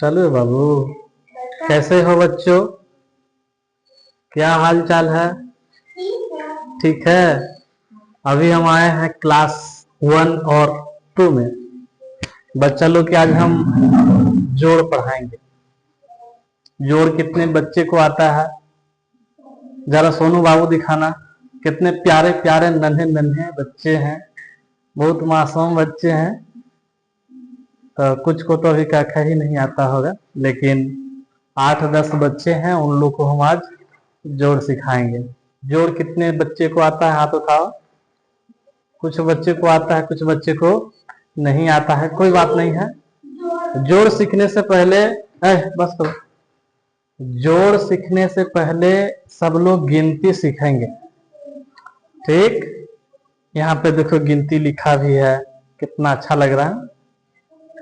चलो बाबू, कैसे हो बच्चों? क्या हाल चाल है? ठीक है। अभी हम आए हैं क्लास 1 और 2 में। बच्चा लोग के आज हम जोड़ पढ़ाएंगे। जोड़ कितने बच्चे को आता है? जरा सोनू बाबू दिखाना। कितने प्यारे प्यारे नन्हे नन्हे बच्चे हैं, बहुत मासूम बच्चे हैं। तो कुछ को तो अभी कक्षा ही नहीं आता होगा, लेकिन 8-10 बच्चे हैं, उन लोग को हम आज जोड़ सिखाएंगे। जोड़ कितने बच्चे को आता है? हाथ उठाओ। कुछ बच्चे को आता है, कुछ बच्चे को नहीं आता है। कोई बात नहीं है। जोड़ सीखने से पहले बस करो। जोड़ सीखने से पहले सब लोग गिनती सीखेंगे, ठीक? यहाँ पे देखो गिनती लिखा भी है, कितना अच्छा लग रहा है।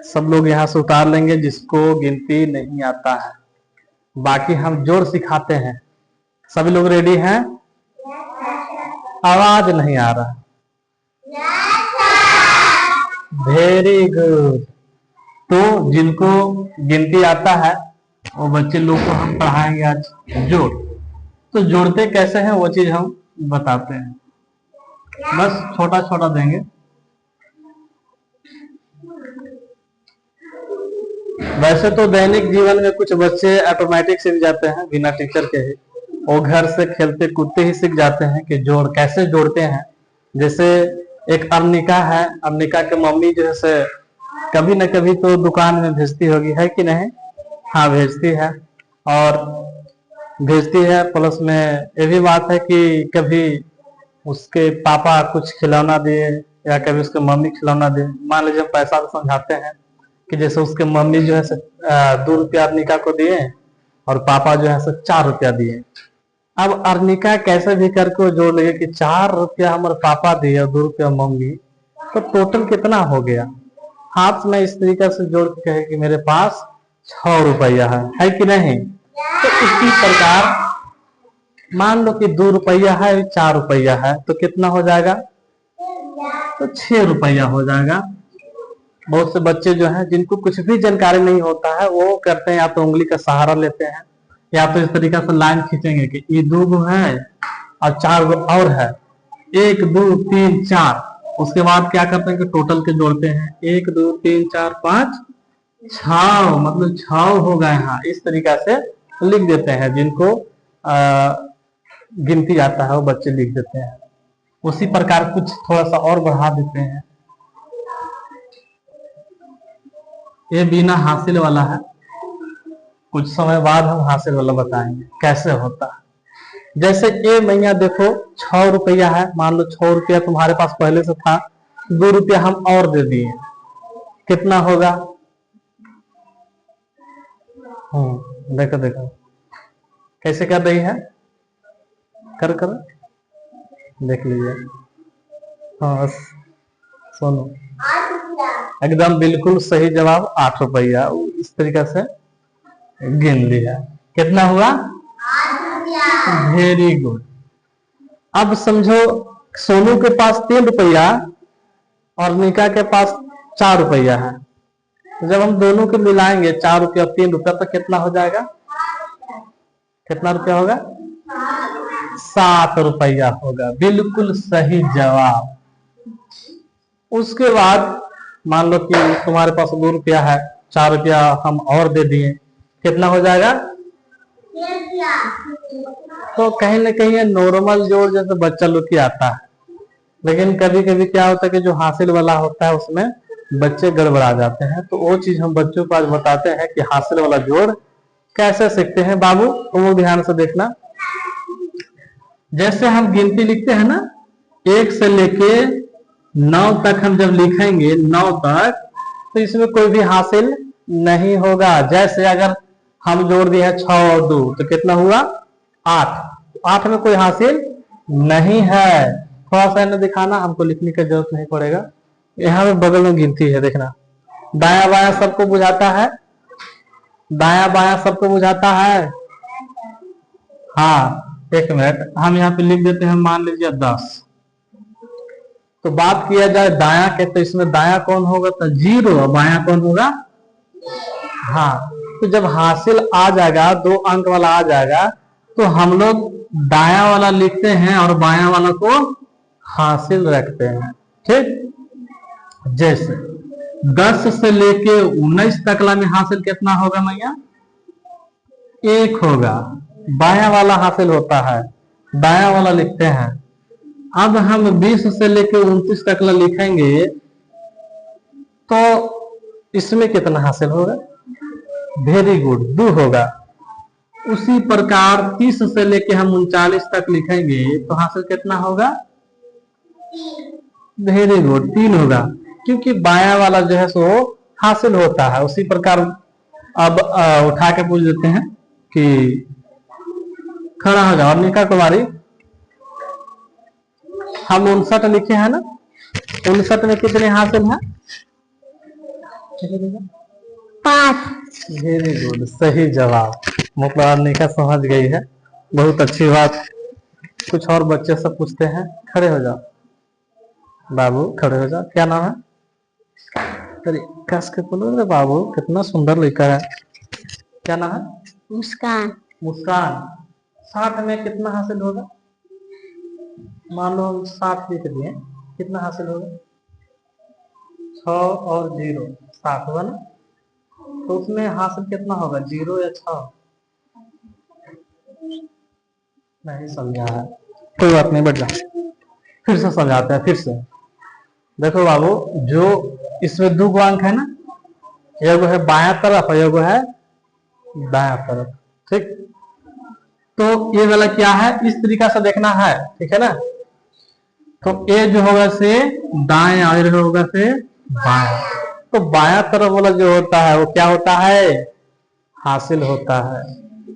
सब लोग यहाँ से उतार लेंगे जिसको गिनती नहीं आता है। बाकी हम जोड़ सिखाते हैं। सभी लोग रेडी हैं? आवाज नहीं आ रहा। Very good. तो जिनको गिनती आता है वो बच्चे लोग को हम पढ़ाएंगे आज जोड़। तो जोड़ते कैसे हैं वो चीज हम बताते हैं। बस छोटा छोटा देंगे। वैसे तो दैनिक जीवन में कुछ बच्चे ऑटोमेटिक सीख जाते हैं बिना टीचर के ही। वो घर से खेलते कूदते ही सीख जाते हैं कि जोड़ कैसे जोड़ते हैं। जैसे एक अर्निका है, अर्निका के मम्मी जैसे कभी न कभी तो दुकान में भेजती होगी, है कि नहीं? हाँ भेजती है। और भेजती है प्लस में ये भी बात है कि कभी उसके पापा कुछ खिलौना दिए या कभी उसके मम्मी खिलौना दिए। मान लीजिए पैसा तो समझाते हैं कि जैसे उसके मम्मी जो है 2 रुपया अर्निका को दिए और पापा जो है 4 रुपया दिए। अब अर्निका कैसे भी करके जोड़ लेंगे कि 4 रुपया हमारे पापा दिए और 2 रुपया मम्मी, तो टोटल कितना हो गया। हाथ में इस तरीके से जोड़ के कहे कि मेरे पास 6 रुपया है कि नहीं? तो इसी प्रकार मान लो कि 2 रुपया है, 4 रुपया है, तो कितना हो जाएगा? तो 6 रुपया हो जाएगा। बहुत से बच्चे जो हैं जिनको कुछ भी जानकारी नहीं होता है वो करते हैं या तो उंगली का सहारा लेते हैं या तो इस तरीके से लाइन खींचेंगे कि ये 2 गो है और 4 गो और है, 1 2 3 4। उसके बाद क्या करते हैं कि टोटल के जोड़ते हैं, 1 2 3 4 5 6, मतलब 6 हो गए। हाँ, इस तरीका से लिख देते हैं। जिनको गिनती आता है वो बच्चे लिख देते हैं। उसी प्रकार कुछ थोड़ा सा और बढ़ा देते हैं। ये बिना हासिल वाला है, कुछ समय बाद हम हासिल वाला बताएंगे कैसे होता है। जैसे ए मैया देखो 6 रुपया है, मान लो 6 रुपया तुम्हारे पास पहले से था, 2 रुपया हम और दे दिए, कितना होगा? देखो देखो कैसे कर रही है, कर कर देख लीजिए। हाँ सुनो, एकदम बिल्कुल सही जवाब 8 रुपया। इस तरीके से गिन लिया। कितना हुआ? 8 रुपया। Very good. अब समझो सोनू के पास 3 रुपया और निका के पास 4 रुपया है। जब हम दोनों को मिलाएंगे 4 रुपया 3 रुपया तो कितना हो जाएगा? कितना रुपया होगा? 7 रुपया होगा। बिल्कुल सही जवाब। उसके बाद मान लो कि तुम्हारे पास 2 रुपया है, 4 रुपया हम और दे दिए, कितना हो जाएगा? तो कहीं ना कहीं नॉर्मल जोड़ जैसे बच्चा लोग की आता है, लेकिन कभी कभी क्या होता है कि जो हासिल वाला होता है उसमें बच्चे गड़बड़ा जाते हैं। तो वो चीज हम बच्चों को आज बताते हैं कि हासिल वाला जोड़ कैसे सीखते हैं। बाबू तुम ध्यान से देखना। जैसे हम गिनती लिखते हैं ना, 1 से लेके 9 तक हम जब लिखेंगे 9 तक, तो इसमें कोई भी हासिल नहीं होगा। जैसे अगर हम जोड़ दिए हैं 6 और 2 तो कितना हुआ? 8। 8 में कोई हासिल नहीं है। थोड़ा सा इन्हें दिखाना, हमको लिखने की जरूरत नहीं पड़ेगा। यहाँ पे बगल में गिनती है, देखना। दाया बाया सबको बुझाता है? दाया बाया सबको बुझाता है? हाँ, एक मिनट, हम यहाँ पे लिख देते हैं, मान लीजिए 10। तो बात किया जाए दाया के, तो इसमें दाया कौन होगा, तो 0, और बाया कौन होगा। हाँ, तो जब हासिल आ जाएगा, 2 अंक वाला आ जाएगा, तो हम लोग दाया वाला लिखते हैं और बाया वाला को हासिल रखते हैं। ठीक, जैसे 10 से लेके 19 तकला में हासिल कितना होगा मैया, 1 होगा। बाया वाला हासिल होता है, दाया वाला लिखते हैं। अब हम 20 से लेके 29 तकला लिखेंगे, तो इसमें कितना हासिल होगा, वेरी गुड, 2 होगा। उसी प्रकार 30 से लेके हम 39 तक लिखेंगे, तो हासिल कितना होगा, वेरी गुड, 3 होगा, क्योंकि बाया वाला जो है सो हासिल होता है। उसी प्रकार अब उठा के पूछ देते हैं कि खड़ा हो जाओ निका कुमारी, हम 59 लिखे हैं ना, 59 में कितने हासिल है, 5। वेरी गुड, सही जवाब। मतलब निका समझ गई है, बहुत अच्छी बात। कुछ और बच्चे सब पूछते हैं, खड़े हो जाओ बाबू, खड़े हो जाओ। क्या नाम है, अरे कस के बोलो रे बाबू, कितना सुंदर लड़का है। क्या नाम है, मुस्कान। मुस्कान, 60 में कितना हासिल होगा, मान लो 60 लिख दिए, कितना हासिल होगा, 6 और 0, 60 होगा ना। तो उसमें हासिल कितना होगा, 0 या 6, नहीं समझा है, कोई बात नहीं, बैठ जाओ, फिर से समझाते हैं, फिर से। देखो बाबू, जो इसमें 2 अंक है ना, एगो है बाया तरफ और एगो है दाया तरफ। ठीक, तो ये वाला क्या है, इस तरीका से देखना है, ठीक है ना। तो ए जो होगा से दाएं और होगा से बाया। तो बाया तरफ वाला जो होता है वो क्या होता है, हासिल होता है।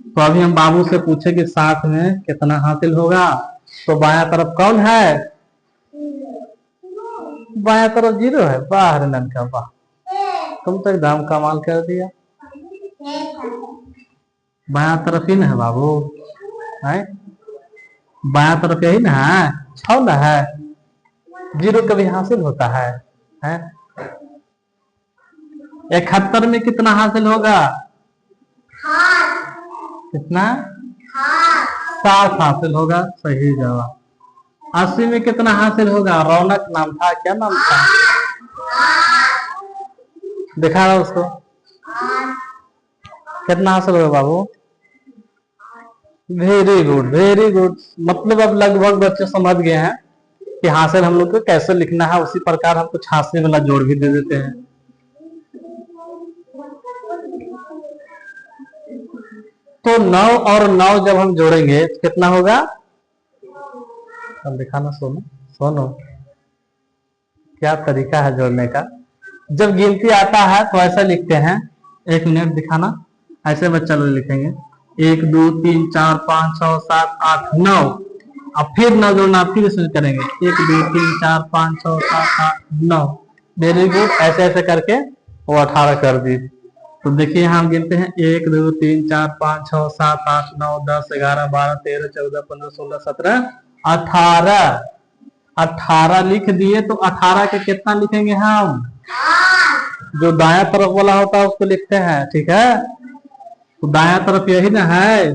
तो अभी हम बाबू से पूछे कि 60 में कितना हासिल होगा, तो बाया तरफ कौन है, बाया तरफ 0 है। वाह रे ननका वाह, तुम तो एकदम कमाल कर दिया। बाया तरफ ही ना है बाबू, है बाया तरफ यही ना है, 6 ना है, 0 कभी हासिल होता है, हैं? 71 में कितना हासिल होगा, कितना, 7 हासिल होगा, सही जवाब। 80 में कितना हासिल होगा, रौनक नाम था, क्या नाम था, दिखा रहा उसको, कितना हासिल होगा बाबू, वेरी गुड, वेरी गुड। मतलब अब लगभग बच्चे समझ गए हैं कि हासिल हम लोग को कैसे लिखना है। उसी प्रकार हम कुछ हासिल वाला जोड़ भी दे देते हैं। तो 9 और 9 जब हम जोड़ेंगे तो कितना होगा, अब दिखाना सोनू, सोनू क्या तरीका है जोड़ने का। जब गिनती आता है तो ऐसा लिखते हैं, 1 मिनट दिखाना, ऐसे बच्चा लोग लिखेंगे 1 2 3 4 5 6 7 8 9, अब फिर 9 जोड़ना, फिर इसमें करेंगे 1 2 3 4 5 6 7 8 9। वेरी गुड, ऐसे ऐसे करके वो 18 कर दी। तो देखिए यहाँ हम गिनते हैं 1 2 3 4 5 6 7 8 9 10 11 12 13 14 15 16 17 18। 18 लिख दिए, तो 18 के कितना लिखेंगे हम, जो दाया तरफ वाला होता है उसको लिखते हैं, ठीक है। तो दाया तरफ यही ना है,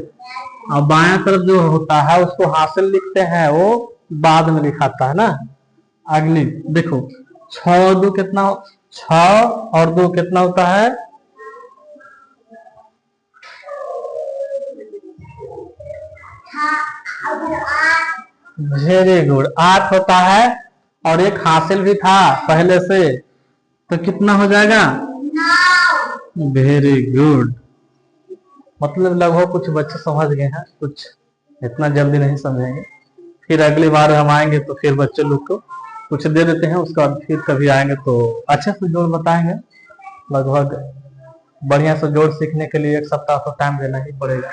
और बाया तरफ जो होता है उसको हासिल लिखते हैं, वो बाद में लिखाता है ना। अगली देखो, 6 और 2 कितना, 6 और 2 कितना होता है, वेरी गुड, 8 होता है, और एक हासिल भी था पहले से, तो कितना हो जाएगा, वेरी गुड। मतलब लगभग कुछ बच्चे समझ गए हैं, कुछ इतना जल्दी नहीं समझेंगे। फिर अगली बार हम आएंगे तो फिर बच्चे लोग को कुछ दे देते हैं, उसका फिर कभी आएंगे तो अच्छे से जोड़ बताएंगे। लगभग बढ़िया से जोड़ सीखने के लिए 1 सप्ताह तो टाइम देना ही पड़ेगा।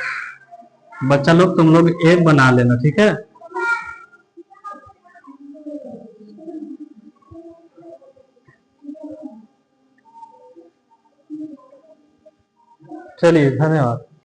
बच्चा लोग तुम लोग एक बना लेना, ठीक है। चलिए, धन्यवाद।